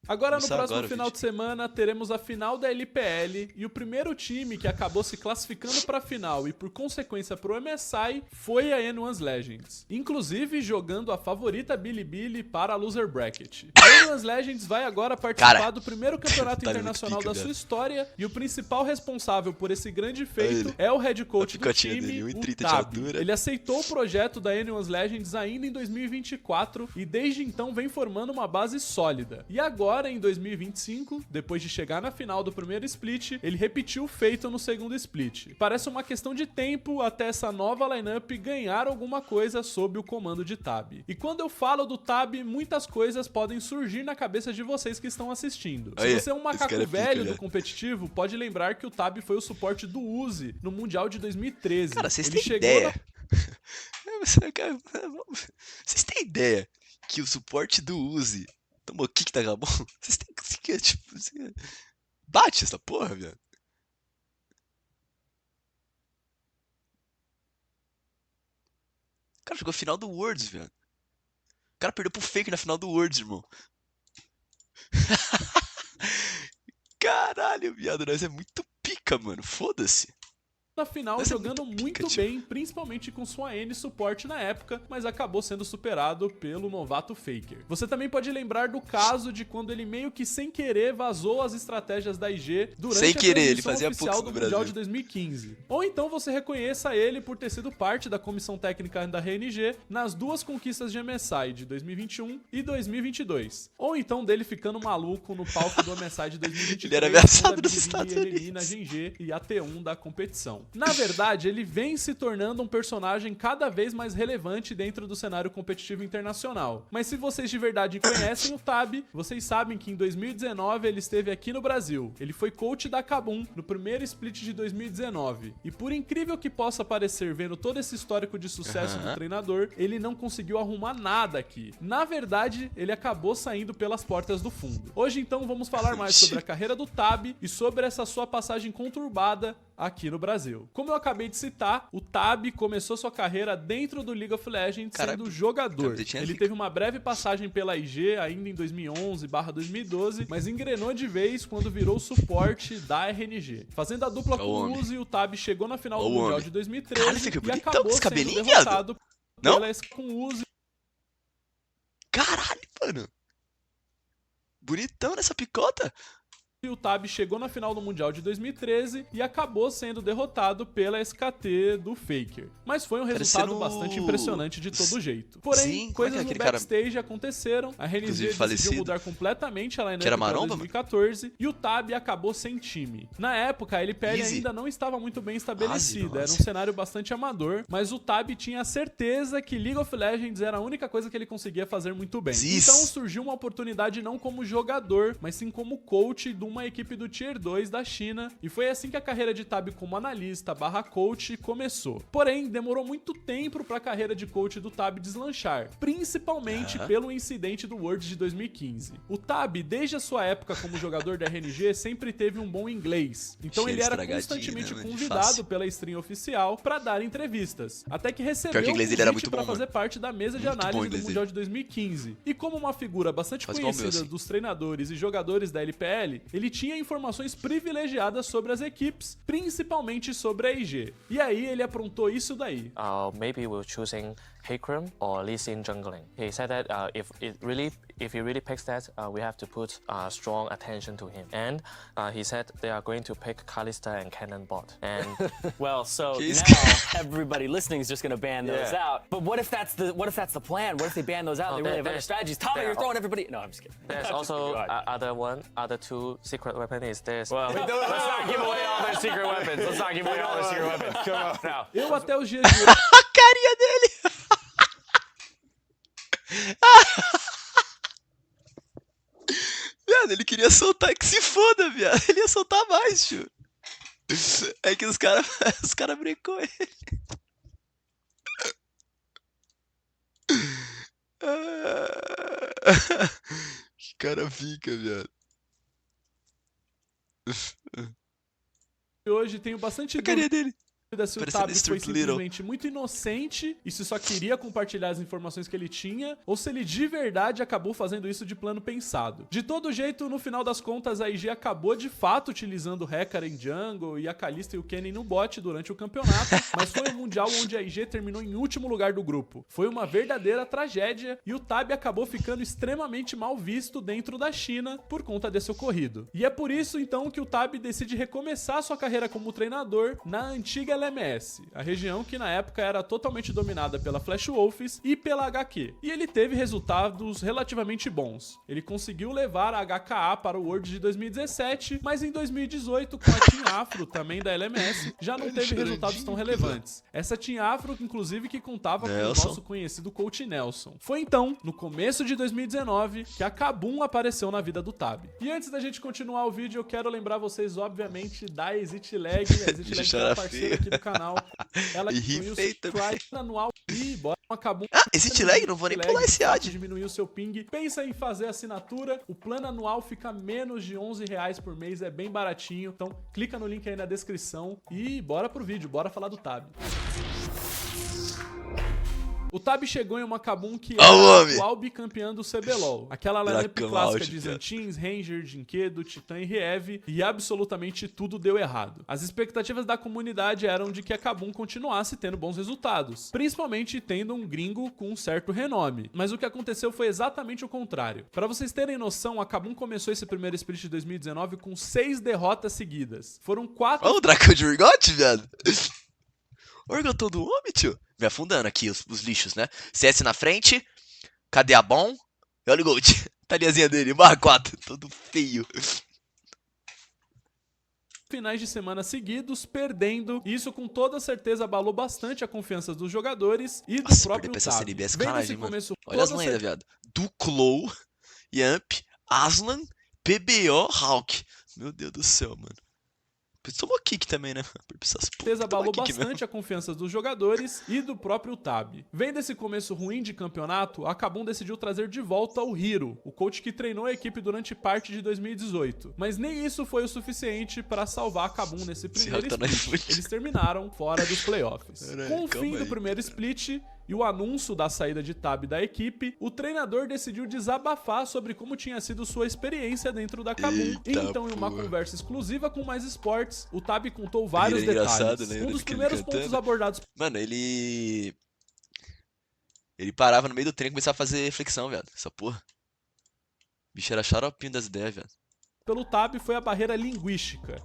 Agora, no Começar próximo agora o final vídeo. de semana, teremos a final da LPL e o primeiro time que acabou se classificando para a final e, por consequência, pro MSI foi a N1 Legends. Inclusive, jogando a favorita Bilibili para a Loser Bracket. A N1 Legends vai agora participar Cara, do primeiro campeonato tá muito internacional pica, da sua velho. história e o principal responsável por esse grande feito ele. é o head coach do picotinha time, dele, o 1,30 de Tabi. altura. Ele aceitou o projeto da N1 Legends ainda em 2024 e desde então vem formando uma base sólida. E agora, em 2025, depois de chegar na final do primeiro split, ele repetiu o feito no segundo split. Parece uma questão de tempo até essa nova lineup ganhar alguma coisa sob o comando de Tabi. E quando eu falo do Tabi, muitas coisas podem surgir na cabeça de vocês que estão assistindo. Se Aí, você é um esse macaco cara é pica, velho do velho. competitivo, pode lembrar que o Tabi foi o suporte do Uzi no Mundial de 2013. Cara, vocês Ele têm chegou ideia? Vocês têm ideia que o suporte do Uzi tomou kick da Gabon? Vocês têm que, tipo, bate essa porra, viado. O cara jogou final do Worlds, viado. O cara perdeu pro Fake na final do Worlds, irmão. Caralho, viado, nós é muito pica, mano. Foda-se. na final Nós é jogando muito muito pica, bem, principalmente com sua N suporte na época, mas acabou sendo superado pelo novato Faker. Você também pode lembrar do caso de quando ele meio que sem querer vazou as estratégias da IG durante Sem a querer, ele transmissão fazia oficial poucos do no Mundial Brasil. de 2015. Ou então você reconheça ele por ter sido parte da comissão técnica da RNG nas duas conquistas de MSI de 2021 e 2022. Ou então dele ficando maluco no palco do MSI de 2023. Ele era ameaçado quando a nos Bilibili Estados elimina a Unidos. GG e a T1 da competição. Na verdade, ele vem se tornando um personagem cada vez mais relevante dentro do cenário competitivo internacional. Mas se vocês de verdade conhecem o Tabi, vocês sabem que em 2019 ele esteve aqui no Brasil. Ele foi coach da Kabum no primeiro split de 2019. E por incrível que possa parecer, vendo todo esse histórico de sucesso do treinador, ele não conseguiu arrumar nada aqui. Na verdade, ele acabou saindo pelas portas do fundo. Hoje então vamos falar mais sobre a carreira do Tabi e sobre essa sua passagem conturbada aqui no Brasil. Como eu acabei de citar, o Tabi começou sua carreira dentro do League of Legends Caralho, sendo jogador. Tabi tinha Ele zica. teve uma breve passagem pela IG ainda em 2011/2012, mas engrenou de vez quando virou suporte da RNG. Fazendo a dupla Ó com o o homem. Uzi, o Tabi chegou na final Ó do o Mundial homem. de 2013 Caralho, fica e bonitão acabou esse sendo cabelinho, viado. derrotado Não? com o Uzi. Caralho, mano. Bonitão nessa picota. E o Tabi chegou na final do Mundial de 2013 e acabou sendo derrotado pela SKT do Faker. Mas foi um resultado Parecendo- bastante impressionante de todo jeito. Porém, Sim, como é que coisas é no aquele cara- backstage aconteceram, a RNG Inclusive decidiu falecido. mudar completamente a lineup Que era para maromba, 2014 e o Tabi acabou sem time. Na época, a LPL Easy. ainda não estava muito bem estabelecida, era um nossa. cenário bastante amador, mas o Tabi tinha certeza que League of Legends era a única coisa que ele conseguia fazer muito bem. Ziz. Então surgiu uma oportunidade não como jogador, mas sim como coach de uma equipe do Tier 2 da China, e foi assim que a carreira de Tabi como analista/coach começou. Porém, demorou muito tempo para a carreira de coach do Tabi deslanchar, principalmente pelo incidente do Worlds de 2015. O Tabi, desde a sua época como jogador da RNG, sempre teve um bom inglês, então Cheiro ele era estragadinho, constantemente né, mano? convidado Fácil. pela stream oficial para dar entrevistas, até que recebeu Pior que o inglês dele era muito para bom, fazer parte da mesa de Muito bom o análise do inglês Mundial de 2015. E como uma figura bastante Faz igual o meu, conhecida assim. dos treinadores e jogadores da LPL, ele tinha informações privilegiadas sobre as equipes, principalmente sobre a IG. E aí ele aprontou isso daí. Maybe we're choosing Hecarim or Lee Sin jungling. He said that if he really picks that, we have to put strong attention to him. And he said they are going to pick Kalista and Cannon bot. And Well, so Que isso, now everybody listening is just going to ban those Yeah. out. But what if that's the plan? What if they ban those out? They really have other strategies. Tommy, you're throwing everybody. No, I'm just kidding. there's I'm just also kidding. other two secret weapon is there's. Well, let's not give away all their secret weapons. Let's not give away all their secret weapons. Come on. Now, Eu até os dias de hoje A carinha dele. Viado, ele queria soltar que se foda, viado. Ele ia soltar mais, tio. É que os cara brecou ele. Que cara fica, viado. tenho bastante A carinha dele. se o Parecendo Tabi foi Stuart Little. simplesmente muito inocente e se só queria compartilhar as informações que ele tinha, ou se ele de verdade acabou fazendo isso de plano pensado. De todo jeito, no final das contas, a IG acabou de fato utilizando o Hecarim Jungle e a Kalista e o Kennen no bot durante o campeonato, mas foi um mundial onde a IG terminou em último lugar do grupo. Foi uma verdadeira tragédia e o Tabi acabou ficando extremamente mal visto dentro da China por conta desse ocorrido. E é por isso então que o Tabi decide recomeçar sua carreira como treinador na antiga LMS, a região que na época era totalmente dominada pela Flash Wolves e pela HQ. E ele teve resultados relativamente bons. Ele conseguiu levar a HKA para o World de 2017, mas em 2018, com a Team Afro, também da LMS, já não teve resultados tão relevantes. Essa Team Afro, inclusive, que contava com o nosso conhecido Coach Nelson. Foi então, no começo de 2019, que a Kabum apareceu na vida do Tabi. E antes da gente continuar o vídeo, eu quero lembrar vocês, obviamente, da Exit Lag. A Exit Lag é parceira aqui do canal. Ela incluiu o subscribe anual e bora uma Kabum. Ah, Exit Lag? Não vou nem pular esse ad. Diminuir o seu ping. Pensa em fazer assinatura. O plano anual fica menos de R$11 por mês. É bem baratinho. Então clica no link aí na descrição e bora pro vídeo. Bora falar do Tabi. O Tabi chegou em uma Kabum que era a atual bicampeã do CBLOL. Aquela lineup clássica de Zantins, Ranger, Jinkedo, Titã e Riev, e absolutamente tudo deu errado. As expectativas da comunidade eram de que a Kabum continuasse tendo bons resultados, principalmente tendo um gringo com um certo renome. Mas o que aconteceu foi exatamente o contrário. Para vocês terem noção, a Kabum começou esse primeiro split de 2019 com 6 derrotas seguidas. Foram 4... Ó o Dracão de Urgot, viado. Orgon todo homem, tio. Me afundando aqui os lixos, né? CS na frente. Cadê a bom? E olha o Gold. Taliazinha dele. /4. Todo feio. Finais de semana seguidos, perdendo. Isso com toda certeza abalou bastante a confiança dos jogadores e do próprio Tabi. Olha as lendas, viado. Duclow, Yamp, Aslan, PBO, Hawk. Meu Deus do céu, mano. Tomou kick também, né? Certeza abalou bastante a confiança dos jogadores e do próprio Tabi. Vendo esse começo ruim de campeonato, a Kabum decidiu trazer de volta o Hiro, o coach que treinou a equipe durante parte de 2018. Mas nem isso foi o suficiente para salvar a Kabum nesse primeiro split. Eles terminaram fora dos playoffs. Com o fim do primeiro split e o anúncio da saída de Tabi da equipe, o treinador decidiu desabafar sobre como tinha sido sua experiência dentro da Kabum. Então, em uma conversa exclusiva com Mais Esportes, o Tabi contou vários detalhes. Né? Um dos primeiros pontos abordados... Mano, ele parava no meio do treino e começava a fazer flexão, velho. Essa porra. O bicho era xaropinho das ideias, velho. Pelo Tabi foi a barreira linguística.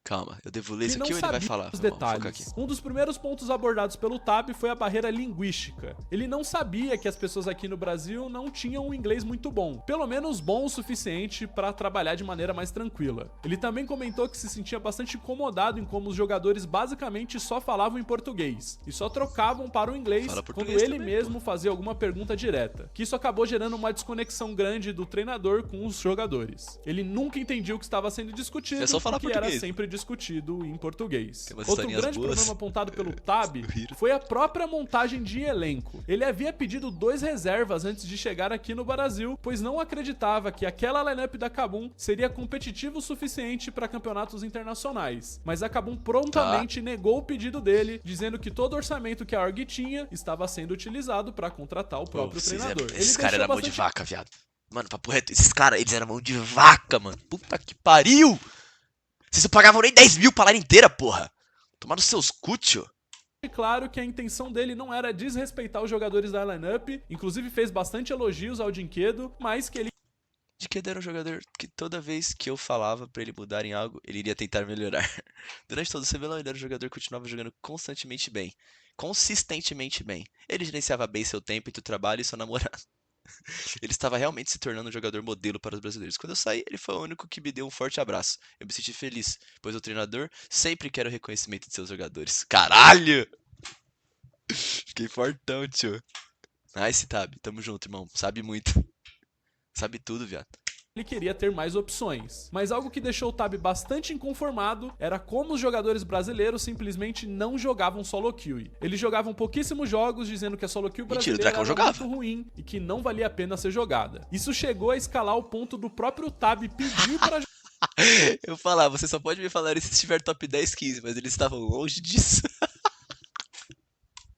Calma, eu devo ler isso aqui ou ele vai falar? Os detalhes. Um dos primeiros pontos abordados pelo Tabi foi a barreira linguística. Ele não sabia que as pessoas aqui no Brasil não tinham um inglês muito bom, pelo menos bom o suficiente para trabalhar de maneira mais tranquila. Ele também comentou que se sentia bastante incomodado em como os jogadores basicamente só falavam em português e só trocavam para o inglês quando ele também, mesmo fazia alguma pergunta direta, que isso acabou gerando uma desconexão grande do treinador com os jogadores. Ele nunca entendia o que estava sendo discutido porque era sempre discutido em português. Outro grande problema apontado pelo Tabi foi a própria montagem de elenco. Ele havia pedido 2 reservas antes de chegar aqui no Brasil, pois não acreditava que aquela lineup da Kabum seria competitiva o suficiente para campeonatos internacionais. Mas a Kabum prontamente negou o pedido dele, dizendo que todo orçamento que a org tinha estava sendo utilizado para contratar o próprio treinador. Esse cara era mão de vaca, viado. Mano, papo reto, esses caras, eles eram mão de vaca, mano. Puta que pariu! Vocês não pagavam nem 10 mil pra line inteira, porra. Tomaram seus cútios. Claro que a intenção dele não era desrespeitar os jogadores da lineup, inclusive fez bastante elogios ao Jinkedo, mas que ele... Jinkedo era um jogador que toda vez que eu falava pra ele mudar em algo, ele iria tentar melhorar. Durante todo o CBLOL, ele era um jogador que continuava jogando consistentemente bem. Ele gerenciava bem seu tempo entre o trabalho e seu namorado. Ele estava realmente se tornando um jogador modelo para os brasileiros. Quando eu saí, ele foi o único que me deu um forte abraço. Eu me senti feliz, pois o treinador sempre quer o reconhecimento de seus jogadores. Caralho! Fiquei fortão, tio. Nice, Tabi. Tamo junto, irmão. Sabe muito. Sabe tudo, viado. Ele queria ter mais opções. Mas algo que deixou o Tabi bastante inconformado era como os jogadores brasileiros simplesmente não jogavam solo queue. Eles jogavam pouquíssimos jogos, dizendo que a solo queue brasileira era muito ruim e que não valia a pena ser jogada. Isso chegou a escalar ao ponto do próprio Tabi pedir para Eu falar, você só pode me falar isso se estiver top 10, 15, mas eles estavam longe disso.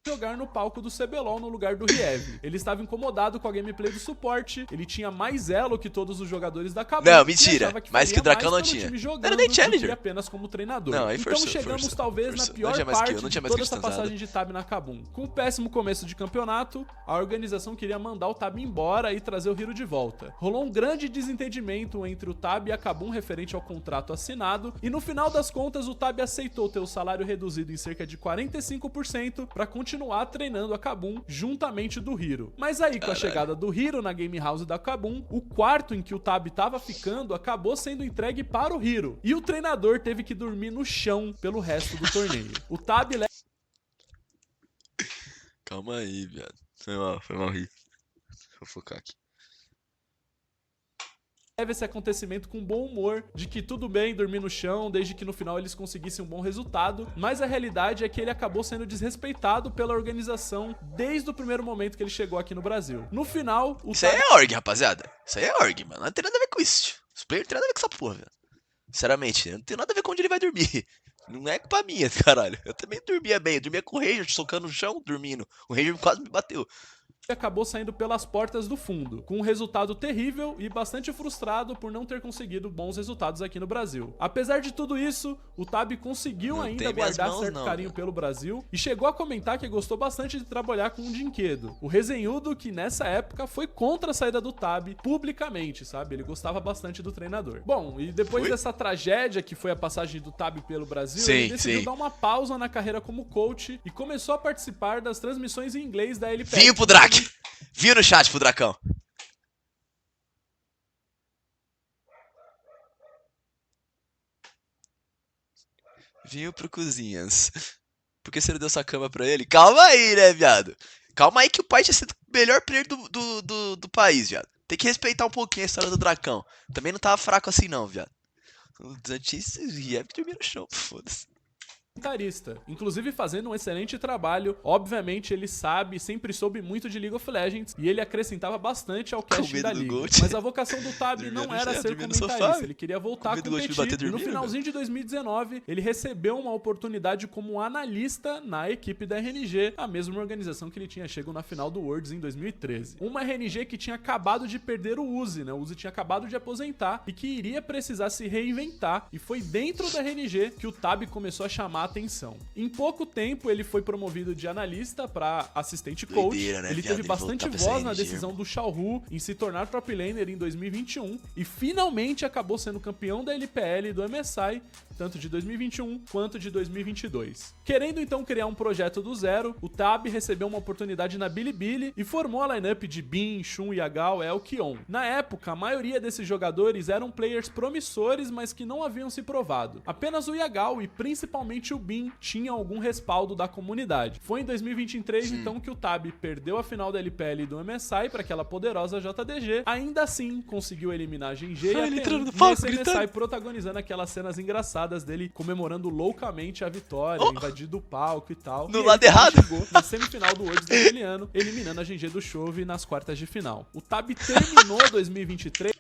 Jogar no palco do CBLOL no lugar do Riev. Ele estava incomodado com a gameplay do suporte, ele tinha mais elo que todos os jogadores da Kabum. Não, mentira. E achava que Mais que o faria Dracão mais não pelo tinha. time jogando Não era nem do que challenger. apenas como treinador. Não, aí então forçou, chegamos forçou, talvez forçou. na Não pior tinha mais parte skill, não de tinha mais toda essa cristãozada. passagem de Tab na Kabum. Com o péssimo começo de campeonato, a organização queria mandar o Tab embora e trazer o Hiro de volta. Rolou um grande desentendimento entre o Tab e a Kabum referente ao contrato assinado, e no final das contas o Tab aceitou ter o salário reduzido em cerca de 45% para continuar treinando a Kabum juntamente do Hiro. Mas aí, com a chegada do Hiro na Game House da Kabum, o quarto em que o Tab tava ficando acabou sendo entregue para o Hiro, e o treinador teve que dormir no chão pelo resto do torneio. O Tab Calma aí, viado. Foi mal rir. Vou focar aqui. leva esse acontecimento com bom humor, de que tudo bem dormir no chão, desde que no final eles conseguissem um bom resultado, mas a realidade é que ele acabou sendo desrespeitado pela organização desde o primeiro momento que ele chegou aqui no Brasil. No final, o Isso aí é org, rapaziada. Isso aí é org, mano. Não tem nada a ver com isso. Os players não tem nada a ver com essa porra, velho. Sinceramente, não tem nada a ver com onde ele vai dormir. Não é culpa minha, caralho. Eu também dormia bem. Eu dormia com o Ranger, socando no chão, dormindo. O Ranger quase me bateu. acabou saindo pelas portas do fundo, com um resultado terrível e bastante frustrado por não ter conseguido bons resultados aqui no Brasil. Apesar de tudo isso, o Tab conseguiu Não ainda tem minhas guardar mãos, certo não, carinho velho. pelo Brasil e chegou a comentar que gostou bastante de trabalhar com o Dinquedo, o resenhudo que nessa época foi contra a saída do Tab publicamente, sabe? Ele gostava bastante do treinador. Bom, e depois Foi? dessa tragédia que foi a passagem do Tab pelo Brasil, Sim, ele decidiu sim. dar uma pausa na carreira como coach e começou a participar das transmissões em inglês da LPL. Vinho pro Drac. Vinho no chat pro Dracão. Vinho pro Cozinhas. Por que você não deu sua cama pra ele? Calma aí, né, viado? Calma aí que o pai tinha sido o melhor player do país, viado. Tem que respeitar um pouquinho a história do Dracão. Também não tava fraco assim não, viado. O Zantis ia dormir no chão, foda-se. Comentarista, inclusive fazendo um excelente trabalho. Obviamente ele sempre soube muito de League of Legends e ele acrescentava bastante ao casting medo da do liga. Gold. Mas a vocação do Tab Dormia não no era chão, ser dormia no sofá. comentarista, ele queria voltar a medo do Gold me bater competir. E no dormindo, finalzinho de 2019, ele recebeu uma oportunidade como analista na equipe da RNG, a mesma organização que ele tinha chegado na final do Worlds em 2013. Uma RNG que tinha acabado de perder o Uzi, né? O Uzi tinha acabado de aposentar e que iria precisar se reinventar, e foi dentro da RNG que o Tab começou a chamar a atenção. Em pouco tempo, ele foi promovido de analista para assistente coach. Doideira, né, Ele viado? teve Ele bastante voltar pra essa voz na RNG, decisão do Xiaohu em se tornar top laner em 2021 e finalmente acabou sendo campeão da LPL e do MSI, tanto de 2021 quanto de 2022. Querendo então criar um projeto do zero, o Tab recebeu uma oportunidade na Bilibili e formou a lineup de Bin, Shun, Yagao, Elk e On. Na época, a maioria desses jogadores eram players promissores, mas que não haviam se provado. Apenas o Yagao e principalmente o Bin tinham algum respaldo da comunidade. Foi em 2023 então que o Tab perdeu a final da LPL e do MSI para aquela poderosa JDG. Ainda assim, conseguiu eliminar a GG e a Ele TM, entrando no e palco, esse MSI gritando. protagonizando aquelas cenas engraçadas dele comemorando loucamente a vitória, invadindo o palco e tal. No E lado ele errado. chegou na semifinal do Worlds daquele ano, eliminando a GG do Chove nas quartas de final. O Tab terminou 2023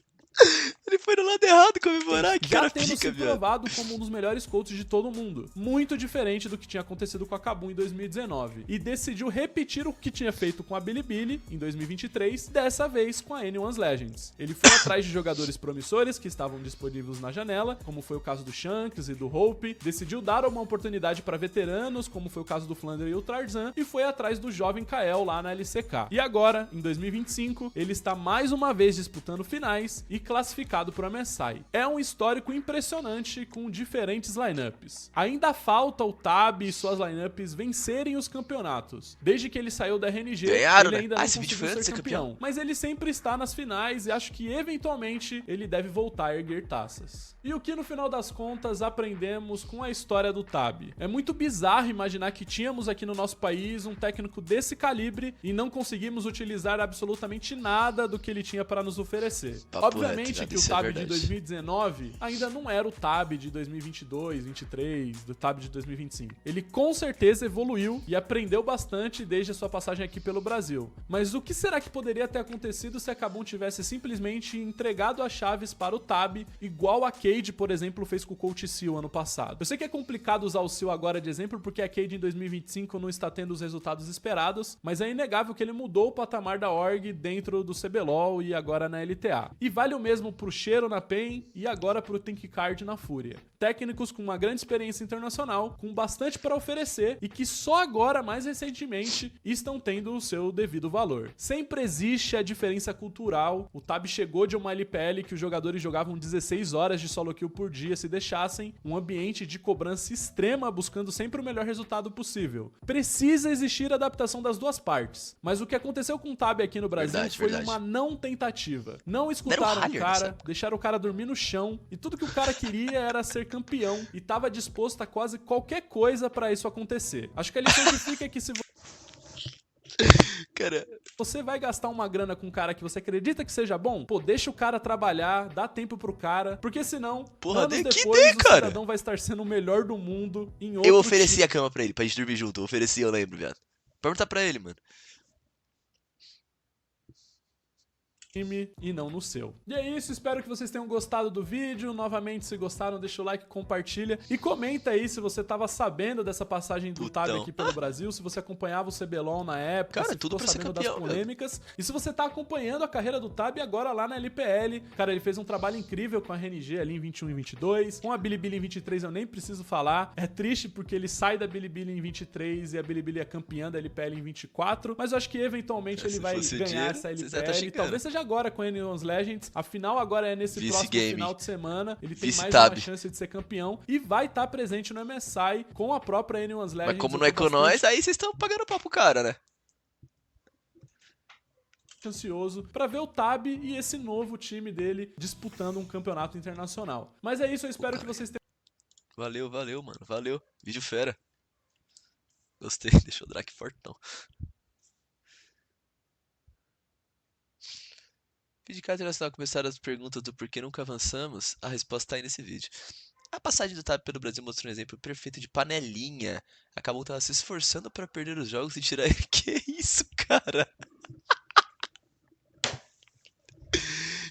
Ele foi no lado errado comemorar, que já cara tendo pica, se viado. provado como um dos melhores coaches de todo mundo. Muito diferente do que tinha acontecido com a Kabum em 2019. E decidiu repetir o que tinha feito com a Bilibili em 2023, dessa vez com a N1's Legends. Ele foi atrás de jogadores promissores que estavam disponíveis na janela, como foi o caso do Shanks e do Hope, decidiu dar uma oportunidade para veteranos, como foi o caso do Flander e o Tarzan, e foi atrás do jovem Kael lá na LCK. E agora, em 2025, ele está mais uma vez disputando finais e classificado para o MSI. É um histórico impressionante com diferentes lineups. Ainda falta o Tab e suas lineups vencerem os campeonatos. Desde que ele saiu da RNG, Ganharam, ele né? ainda Ah, não esse vídeo conseguiu foi antes ser de ser campeão. Mas ele sempre está nas finais e acho que eventualmente ele deve voltar a erguer taças. E o que no final das contas aprendemos com a história do Tab? É muito bizarro imaginar que tínhamos aqui no nosso país um técnico desse calibre e não conseguimos utilizar absolutamente nada do que ele tinha para nos oferecer. Papo Obviamente reto, viado, que o isso é Tab de verdade. 2019 ainda não era o Tab de 2022, 2023, do Tab de 2025. Ele com certeza evoluiu e aprendeu bastante desde a sua passagem aqui pelo Brasil. Mas o que será que poderia ter acontecido se a Kabum tivesse simplesmente entregado as chaves para o Tab, igual a Cade, por exemplo, fez com o Coach Seal ano passado? Eu sei que é complicado usar o Seal agora de exemplo, porque a Cade em 2025 não está tendo os resultados esperados, mas é inegável que ele mudou o patamar da org dentro do CBLOL e agora na LTA. E vale o mesmo pro Cheiro na PEN e agora pro Thinkcard na Fúria. Técnicos com uma grande experiência internacional, com bastante para oferecer e que só agora, mais recentemente, estão tendo o seu devido valor. Sempre existe a diferença cultural. O Tab chegou de uma LPL que os jogadores jogavam 16 horas de solo kill por dia se deixassem, um ambiente de cobrança extrema, buscando sempre o melhor resultado possível. Precisa existir adaptação das duas partes, mas o que aconteceu com o Tab aqui no Brasil foi uma não tentativa. Não escutaram o cara, deixaram o cara dormir no chão e tudo que o cara queria era ser campeão e tava disposto a quase qualquer coisa pra isso acontecer. Acho que a lição que fica é que se Cara, você vai gastar uma grana com um cara que você acredita que seja bom, pô, deixa o cara trabalhar, dá tempo pro cara, porque senão, porra, anos que depois, ideia, o cara. cidadão vai estar sendo o melhor do mundo em outro Eu ofereci a cama pra ele, pra gente dormir junto. Eu ofereci, eu lembro, viado. Pergunta pra ele, mano. time e não no seu. E é isso, espero que vocês tenham gostado do vídeo. Novamente, se gostaram, deixa o like, compartilha e comenta aí se você tava sabendo dessa passagem do Tab aqui pelo Brasil, se você acompanhava o CBLOL na época, Cara, se tudo ficou pra ser sabendo campeão, das polêmicas e se você tá acompanhando a carreira do Tab agora lá na LPL. Cara, ele fez um trabalho incrível com a RNG ali em 21 e 22, com a Bilibili em 23 eu nem preciso falar. É triste porque ele sai da Bilibili em 23 e a Bilibili é campeã da LPL em 24, mas eu acho que eventualmente ele vai ganhar essa LPL, talvez seja agora com a N1 Legends. A final agora é nesse próximo final de semana. Ele tem mais uma chance de ser campeão e vai estar presente no MSI com a própria N1 Legends. Mas como não é com nós, aí vocês estão pagando pau pro cara, né? Ansioso pra ver o Tab e esse novo time dele disputando um campeonato internacional. Mas é isso, eu espero que vocês tenham... Valeu, mano. Valeu. Vídeo fera. Gostei. Deixou o Drake fortão. Vídeo internacional, começaram as perguntas do porquê nunca avançamos. A resposta tá aí nesse vídeo. A passagem do Tab pelo Brasil mostrou um exemplo perfeito de panelinha. Acabou tava se esforçando pra perder os jogos e tirar ele. Que isso, cara?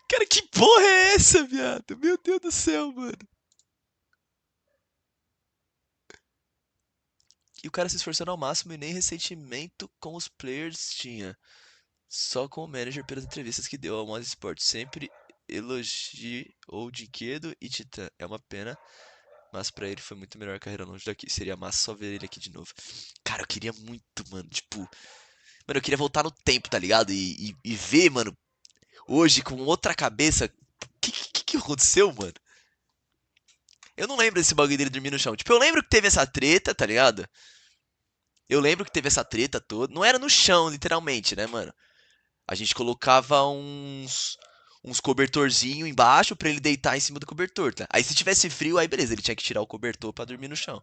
Cara, que porra é essa, viado? Meu Deus do céu, mano. E o cara se esforçando ao máximo e nem ressentimento com os players tinha. Só com o manager pelas entrevistas que deu ao Moz Sport. Sempre elogiou Dinquedo e Titã. É uma pena, mas pra ele foi muito melhor a carreira longe daqui. Seria massa só ver ele aqui de novo. Cara, eu queria muito, mano. Tipo, mano, eu queria voltar no tempo, tá ligado? E ver, mano, hoje com outra cabeça. O que aconteceu, mano? Eu não lembro desse bagulho dele dormir no chão. Tipo, eu lembro que teve essa treta, tá ligado? Eu lembro que teve essa treta toda. Não era no chão, literalmente, né, mano? A gente colocava uns cobertorzinho embaixo pra ele deitar em cima do cobertor, tá? Aí se tivesse frio, aí beleza, ele tinha que tirar o cobertor pra dormir no chão.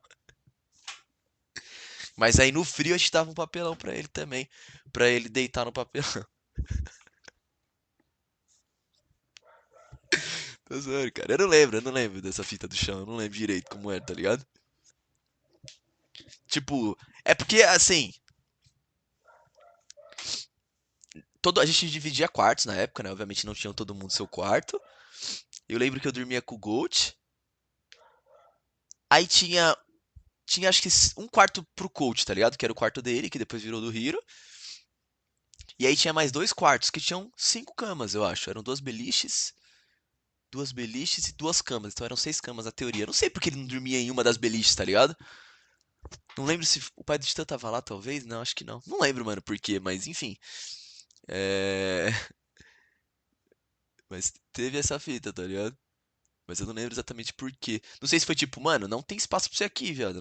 Mas aí no frio a gente dava um papelão pra ele também, pra ele deitar no papelão. Tô zoando, cara. Eu não lembro dessa fita do chão, eu não lembro direito como era, tá ligado? Tipo, é porque assim, a gente dividia quartos na época, né? Obviamente não tinha todo mundo seu quarto. Eu lembro que eu dormia com o Gold. Aí tinha acho que um quarto pro coach, tá ligado? Que era o quarto dele, que depois virou do Hiro. E aí tinha mais 2 quartos, que tinham 5 camas, eu acho. Eram 2 beliches e 2 camas. Então eram 6 camas na teoria. Eu não sei porque ele não dormia em uma das beliches, tá ligado? Não lembro se o pai do Titã tava lá, talvez. Não, acho que não. Não lembro, mano, por quê, mas enfim. Mas teve essa fita, tá ligado? Mas eu não lembro exatamente por quê. Não sei se foi tipo, mano, não tem espaço pra você aqui, viado.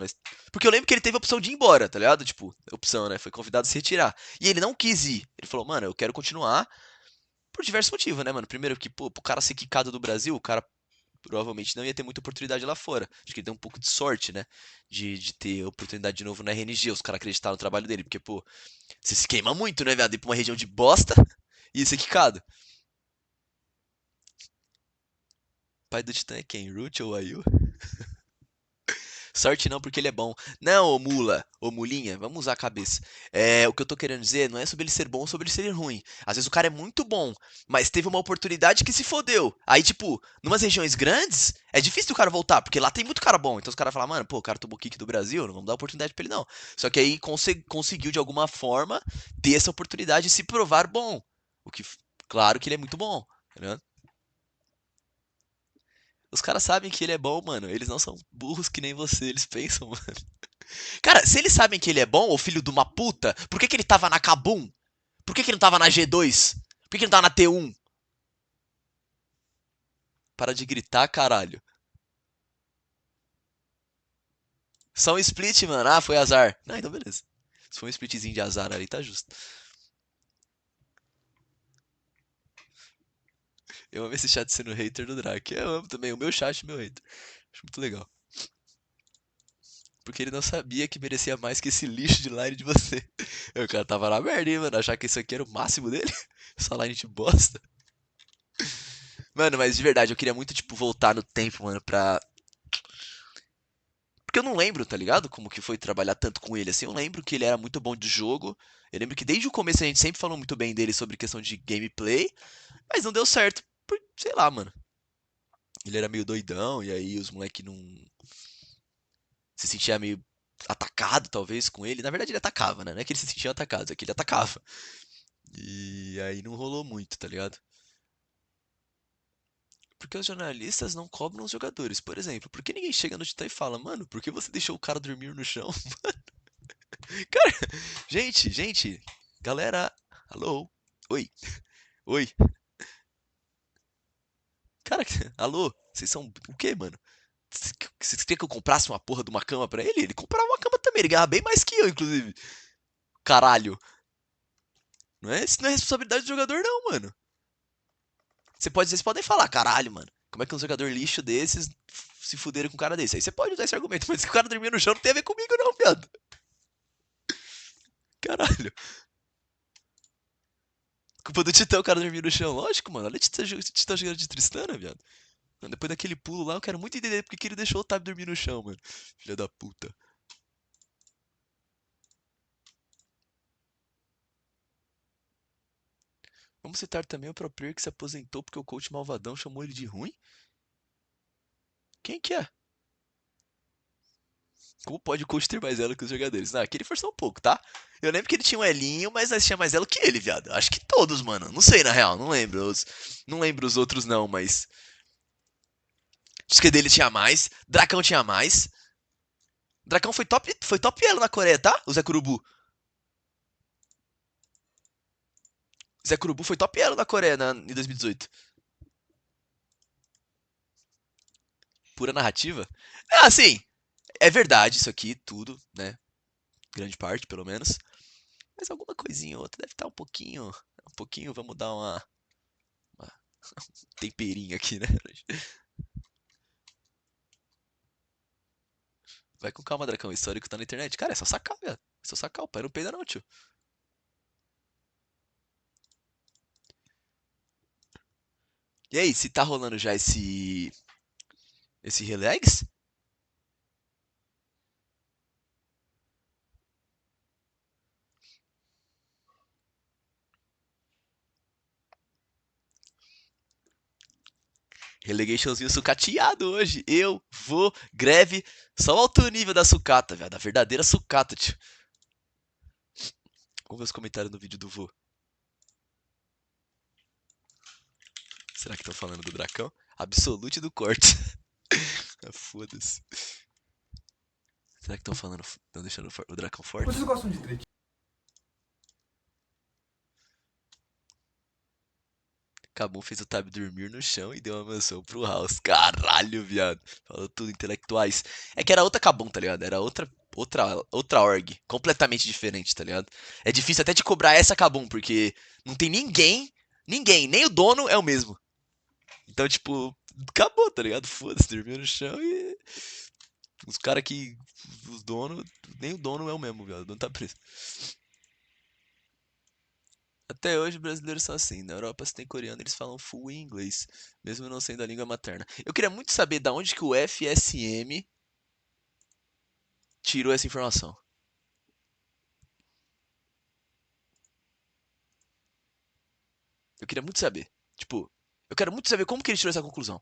Porque eu lembro que ele teve a opção de ir embora, tá ligado? Tipo, opção, né? Foi convidado a se retirar. E ele não quis ir. Ele falou, mano, eu quero continuar por diversos motivos, né, mano? Primeiro que, pô, pro cara ser quicado do Brasil, o cara provavelmente não ia ter muita oportunidade lá fora. Acho que ele deu um pouco de sorte, né? De ter oportunidade de novo na RNG, os caras acreditaram no trabalho dele. Porque, pô, você se queima muito, né, viado? Ir pra uma região de bosta e ser quicado. pai do Titã é quem? Root ou Ayu? Sorte não, porque ele é bom. Não, ô mula, ô mulinha, vamos usar a cabeça. O que eu tô querendo dizer não é sobre ele ser bom ou sobre ele ser ruim. Às vezes o cara é muito bom, mas teve uma oportunidade que se fodeu. Aí, tipo, numas regiões grandes, é difícil do cara voltar, porque lá tem muito cara bom. Então os caras falam, mano, pô, o cara tomou kick do Brasil, não vamos dar oportunidade pra ele não. Só que aí conseguiu, de alguma forma, ter essa oportunidade de se provar bom. O que, claro que ele é muito bom, tá ligado? Os caras sabem que ele é bom, mano. Eles não são burros que nem você, eles pensam, mano. Cara, se eles sabem que ele é bom, ô filho de uma puta, por que que ele tava na Kabum? Por que que ele não tava na G2? Por que que ele não tava na T1? Para de gritar, caralho. Só um split, mano. Ah, foi azar. Não, então beleza. Se for um splitzinho de azar ali, tá justo. Eu amo esse chat sendo hater do Drake. Eu amo também. O meu chat e o meu hater. Acho muito legal. Porque ele não sabia que merecia mais que esse lixo de line de você. O cara tava na merda, hein, mano. Achar que isso aqui era o máximo dele. Essa line de bosta. Mano, mas de verdade, eu queria muito, tipo, voltar no tempo, mano, pra. Porque eu não lembro, tá ligado? Como que foi trabalhar tanto com ele, assim. Eu lembro que ele era muito bom de jogo. Eu lembro que desde o começo a gente sempre falou muito bem dele sobre questão de gameplay. Mas não deu certo. Por, sei lá, mano. Ele era meio doidão, e aí os moleque não. Se sentia meio atacado, talvez, com ele. Na verdade, ele atacava, né? Não é que ele se sentia atacado, é que ele atacava. E aí não rolou muito, tá ligado? Porque os jornalistas não cobram os jogadores. Por exemplo, por que ninguém chega no Titã e fala, mano, por que você deixou o cara dormir no chão? Cara, gente, galera, alô, oi, oi. Cara, alô, vocês são o quê, mano? Vocês queriam que eu comprasse uma porra de uma cama pra ele? Ele comprava uma cama também, ele ganhava bem mais que eu, inclusive. Caralho. Isso não é responsabilidade do jogador, não, mano. Vocês podem falar, caralho, mano. Como é que um jogador lixo desses se fuderam com um cara desse? Aí você pode usar esse argumento, mas que o cara dormia no chão não tem a ver comigo, não, viado. Caralho. Culpa do Titã, o cara dormir no chão. Lógico, mano. Olha o Titã jogando de Tristana, viado. Depois daquele pulo lá, eu quero muito entender porque que ele deixou o Tab dormir no chão, mano. Filha da puta. Vamos citar também o pro player que se aposentou porque o coach malvadão chamou ele de ruim? Quem que é? Como pode o coach ter mais elo que os jogadores? Ah, aquele forçou um pouco, tá? Eu lembro que ele tinha um elinho, mas nós tinha mais elo que ele, viado. Acho que todos, mano. Não sei, na real. Não lembro. Não lembro os outros, não, mas. Diz que dele tinha mais. Dracão tinha mais. Dracão foi top elo na Coreia, tá? O Zé Curubu. Zé Curubu foi top elo na Coreia em 2018. Pura narrativa? Ah, sim. É verdade isso aqui, tudo, né? Grande parte, pelo menos. Mas alguma coisinha ou outra deve estar um pouquinho. Um pouquinho, vamos dar uma temperinho aqui, né? Vai com calma, Dracão. O histórico tá na internet. Cara, é só sacar, velho. É só sacar. O pai não peida, não, tio. E aí, se tá rolando já esse relax? Relegationzinho sucateado hoje. Eu vou, greve, só o alto nível da sucata, velho. Da verdadeira sucata, tio. Vamos ver os comentários no vídeo do vô. Será que estão falando do Dracão? Absolute do corte. Foda-se. Será que estão falando. Estão deixando o Dracão forte? Vocês gostam de Drake? Kabum fez o Tab dormir no chão e deu uma mansão pro House. Caralho, viado. Falou tudo, intelectuais. É que era outra Kabum, tá ligado? Era outra org. Completamente diferente, tá ligado? É difícil até de cobrar essa Kabum, porque não tem ninguém, nem o dono é o mesmo. Então, tipo, acabou, tá ligado? Foda-se, dormiu no chão e. Os caras que. Os donos. Nem o dono é o mesmo, viado. O dono tá preso. Até hoje, brasileiros são assim. Na Europa, se tem coreano, eles falam full em inglês, mesmo não sendo a língua materna. Eu queria muito saber da onde que o FSM tirou essa informação. Eu queria muito saber. Tipo, eu quero muito saber como que ele tirou essa conclusão.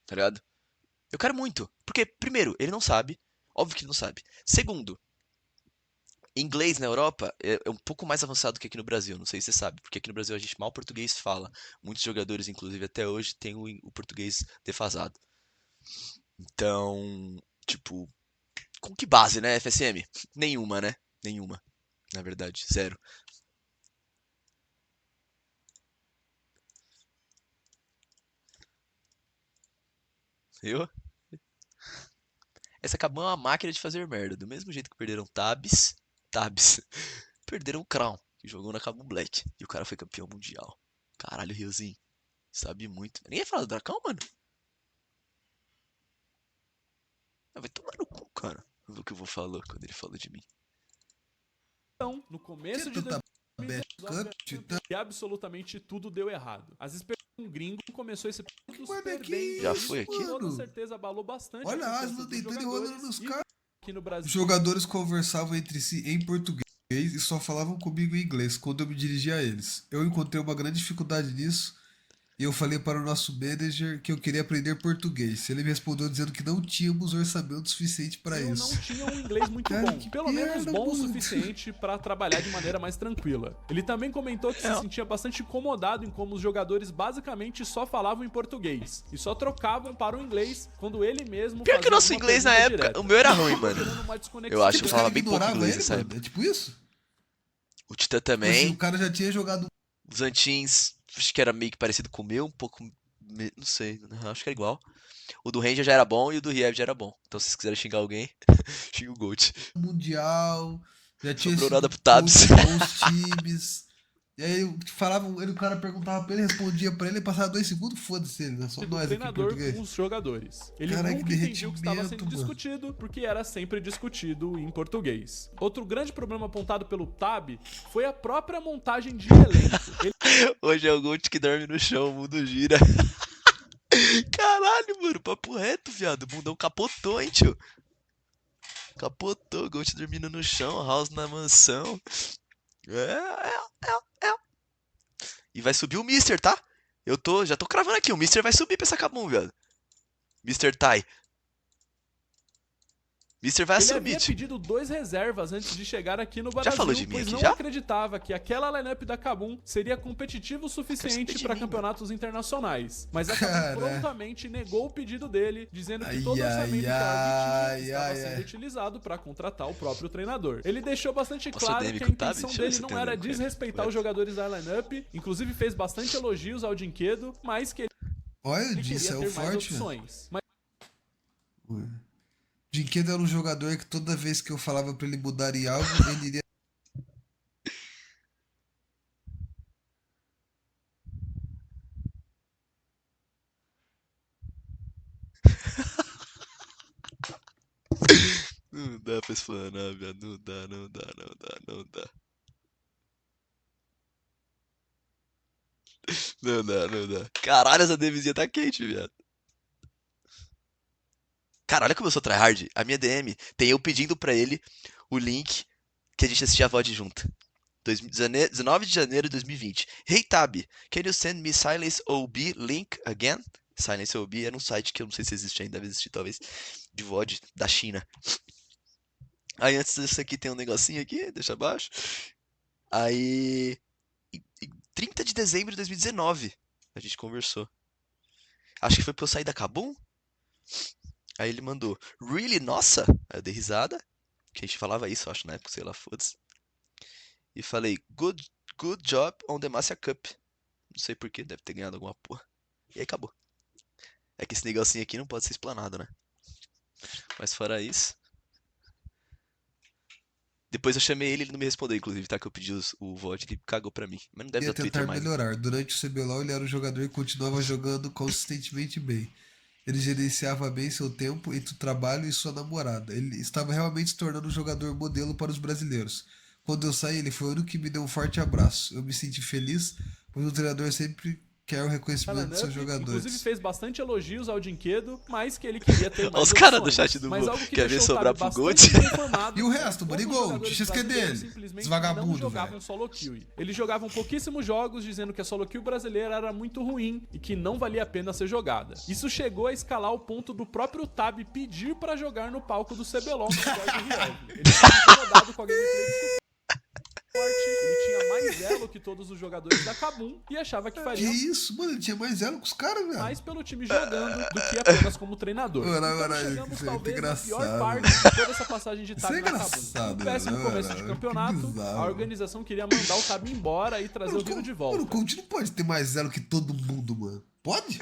Tá ligado? Eu quero muito. Porque, primeiro, ele não sabe. Óbvio que ele não sabe. Segundo, inglês na Europa é um pouco mais avançado que aqui no Brasil. Não sei se você sabe. Porque aqui no Brasil a gente mal português fala. Muitos jogadores, inclusive, até hoje, têm o português defasado. Então, tipo, com que base, né, FSM? Nenhuma, né? Nenhuma. Na verdade, zero. Eu? Essa acabou é uma máquina de fazer merda. Do mesmo jeito que perderam Tabs, perderam o Crown, que jogou na Cabo Black. E o cara foi campeão mundial. Caralho, Riozinho. Sabe muito. Ninguém fala do Dracão, mano? Ah, vai tomar no cu, cara. Não viu o que eu vou falar quando ele falou de mim. Então, no começo de Tanta 2019, backup, e absolutamente tudo deu errado. As experiências com o gringo começou esse ponto Mano, super aqui, bem. Já foi aqui? Com toda mano. certeza abalou bastante Olha a a confiança Asma dos tentando e jogadores rodando nos e caras. aqui no Os Brasil. jogadores conversavam entre si em português e só falavam comigo em inglês quando eu me dirigia a eles. Eu encontrei uma grande dificuldade nisso e eu falei para o nosso manager que eu queria aprender português. Ele me respondeu dizendo que não tínhamos orçamento suficiente para Eu isso. não tinha um inglês muito Cara, bom, que pelo menos merda, bom o mano. suficiente para trabalhar de maneira mais tranquila. Ele também comentou que se sentia bastante incomodado em como os jogadores basicamente só falavam em português e só trocavam para o inglês quando ele mesmo Pior que fazia o nosso alguma inglês na pergunta época, direta. o meu era ruim, mano. Gerando uma desconexão Eu acho que Tipo, eu os falava caras bem pouco ignoravam inglês ele, nessa mano. época. É tipo isso? O Titã Tipo assim, também. o cara já tinha jogado. Os Antins, acho que era meio que parecido com o meu, um pouco. Não sei, acho que era igual. O do Ranger já era bom e o do Riev já era bom. Então se vocês quiserem xingar alguém, xinga o Gold. Mundial, já tinha Sobrou nada sido pro Tabs. coach de bons times. E aí falavam, o cara perguntava pra ele, respondia pra ele, passava 2 segundos, foda-se ele, né? Só do nós aqui em treinador português. com os jogadores. Ele Caraca, nunca entendia o que estava sendo derretimento, mano. discutido, porque era sempre discutido em português. Outro grande problema apontado pelo Tab foi a própria montagem de elenco. Ele Hoje é o Gold que dorme no chão, o mundo gira. Caralho, mano, papo reto, viado. O mundão capotou, hein, tio. Capotou, Gold dormindo no chão, House na mansão. É. E vai subir o Mister, tá? Já tô cravando aqui, o Mister vai subir pra essa Kabum, viado. Mr. Tai. Mister vai Ele assumir, havia tio. pedido 2 reservas antes de chegar aqui no Brasil, falou de mim pois aqui, não já? acreditava que aquela lineup da Kabum seria competitivo o suficiente de para mim, campeonatos internacionais. Mas a Kabum Cara. prontamente negou o pedido dele, dizendo que Ai, todo o orçamento que ela ai, tinha estava ai, sendo ai. utilizado para contratar o próprio treinador. Ele deixou bastante Posso claro DM que a com o Tab? intenção Deixa eu ver dele se não tem era DM com ele. desrespeitar os jogadores da lineup, inclusive fez bastante elogios ao Dinquedo, mas que ele Olha, o queria Disso é ter o mais forte, velho. opções. Mas Dinquedo era um jogador que toda vez que eu falava pra ele mudar em algo, ele iria. Não dá pra explanar, viado. Não dá. Não dá. Caralho, essa DMzinha tá quente, viado. Cara, olha como eu sou tryhard. A minha DM tem eu pedindo pra ele o link que a gente assistia a VOD junto. 19 de janeiro de 2020. Hey Tab, can you send me Silence OB link again? Silence OB era um site que eu não sei se existe ainda, deve existir talvez, de VOD da China. Aí antes disso aqui tem um negocinho aqui, deixa abaixo. Aí, em 30 de dezembro de 2019, a gente conversou. Acho que foi pra eu sair da Kabum. Aí ele mandou, really? Nossa! Aí eu dei risada, que a gente falava isso, eu acho, na época, sei lá, foda-se. E falei, good job on the Master Cup. Não sei porquê, deve ter ganhado alguma porra. E aí acabou. É que esse negocinho aqui não pode ser explanado, né? Mas fora isso... Depois eu chamei ele não me respondeu, inclusive, tá? Que eu pedi o VOD, ele cagou pra mim. Mas não deve Ia dar Twitter tentar mais. melhorar. Durante o CBLOL, ele era um jogador que continuava jogando consistentemente bem. Ele gerenciava bem seu tempo entre o trabalho e sua namorada. Ele estava realmente se tornando um jogador modelo para os brasileiros. Quando eu saí, ele foi o único que me deu um forte abraço. Eu me senti feliz, pois o treinador sempre quer o reconhecimento dos seus Inclusive jogadores. fez bastante elogios ao Dinquedo, mas que ele queria ter mais Olha os caras do opções. chat do Mas Gol. algo que Quer ver deixou o sobrar Tabi pro bastante Gold? inconformado E o é resto, como Buddy os Gold, jogadores XQ brasileiros dele. simplesmente Esse vagabundo, não jogavam velho. solo kill. Eles jogavam pouquíssimos jogos dizendo que a solo kill brasileira era muito ruim e que não valia a pena ser jogada. Isso chegou a escalar ao ponto do próprio Tabi pedir pra jogar no palco do CBLOL no lugar do Riev. Ele estava incomodado com a gameplay do ele tinha mais elo que todos os jogadores da Kabum e achava que Que faria isso, mano? Ele tinha mais elo com os caras, velho. mais pelo time jogando do que apenas como treinador. Mano, Então mano, chegamos isso é muito talvez na pior engraçado. parte de toda essa passagem de Isso Tabi é na Kabum. engraçado, No péssimo mano, começo de que campeonato, bizarro. a organização queria mandar o Tabi embora e trazer o Hiro de volta. Mano, o Coach não pode ter mais elo que todo mundo, mano. Pode?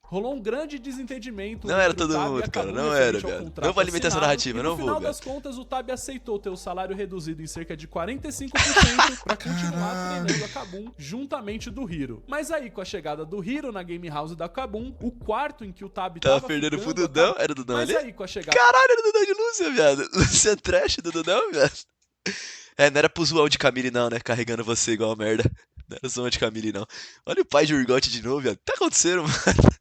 Rolou um grande desentendimento. Não era entre o todo Tabi e a mundo, cara, Kabum não era, referente ao viado. contrato Não vou alimentar essa assinado, narrativa, e não no vou, final viado. das contas, o Tabi aceitou ter o salário reduzido em cerca de 45% pra continuar Caralho. treinando a Kabum juntamente do Hiro. Mas aí, com a chegada do Hiro na Game House da Kabum, o quarto em que o Tabi Tava perdendo pro ficando, Dudão, era o Dudão Mas ali? aí, com a chegada Caralho, era o Dudão de Lúcia, viado. Lúcia Trash do Dudão, viado. É, não era pro zoão de Camille não, né? Carregando você igual uma merda. Não era zoão de Camille não. Olha o pai de Urgot de novo, viado. O que tá acontecendo, mano?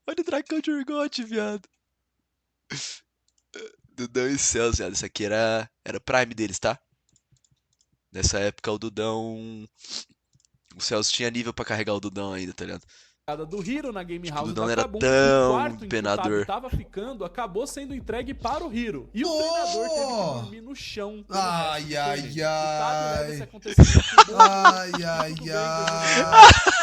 Olha o dragão de Urgot, viado. Dudão e Celso, viado. Isso aqui era o prime deles, tá? Nessa época o Dudão... O Celso tinha nível pra carregar o Dudão ainda, tá ligado? do Hiro na Game House Dudão da era Kabum, tão o quarto em que o empenador. Tabi tava ficando acabou sendo entregue para o Hiro. E o treinador teve que dormir no chão. pelo resto Ai, do ai, torneio. O Tabi leva ai. esse acontecimento com bom Ai, tudo ai, bem, ai.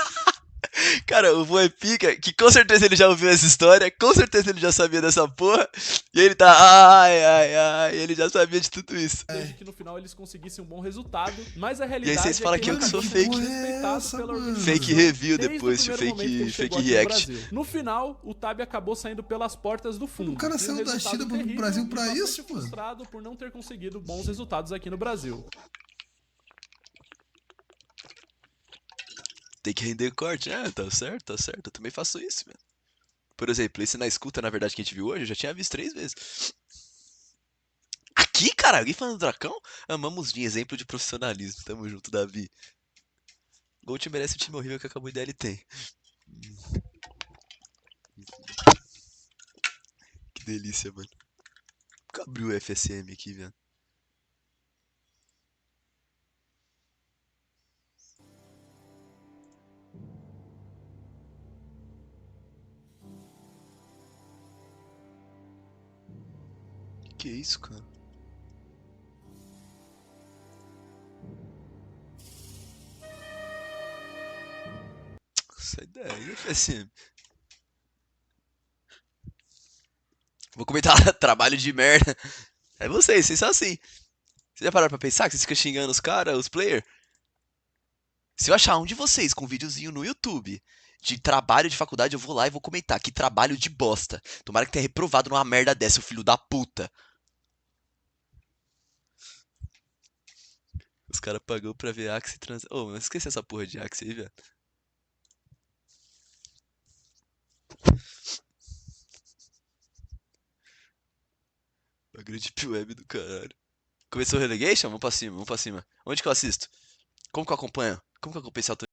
Cara, o vô é pica, que com certeza ele já ouviu essa história, com certeza ele já sabia dessa porra, e ele tá, ai, ele já sabia de tudo isso. desde que no final eles conseguissem um bom resultado, mas a E realidade aí vocês falam que eu que sou ele fake. acabou sendo respeitado Essa, pela mano. organização Fake review desde o depois, primeiro momento que ele fake chegou aqui no react. Brasil. No final, o Tabi acabou saindo pelas portas do fundo. O cara E um saiu da resultado China pro terrível Brasil e pra bastante isso, mano. frustrado por não ter conseguido bons resultados aqui no Brasil. Tem que render corte, tá certo, eu também faço isso, mano. Por exemplo, esse na escuta, na verdade, que a gente viu hoje, eu já tinha visto 3 vezes. Aqui, cara, alguém falando do Dracão? Amamos Jin, exemplo de profissionalismo, tamo junto, Davi. Gold merece o time horrível que acabou de ele tem. Que delícia, mano. Nunca abriu o FSM aqui, velho. Que isso, cara? Sai daí, FSM. Vou comentar trabalho de merda. É vocês são assim. Vocês já pararam pra pensar que vocês ficam xingando os caras, os players? Se eu achar um de vocês com um videozinho no YouTube de trabalho de faculdade, eu vou lá e vou comentar. Que trabalho de bosta. Tomara que tenha reprovado numa merda dessa, o filho da puta. Os caras pagou pra ver Axe trans... Ô, mas esqueci essa porra de Axe aí, velho. A grande web do caralho. Começou o Relegation? Vamos pra cima, vamos pra cima. Onde que eu assisto? Como que eu acompanho? Como que eu acompanho esse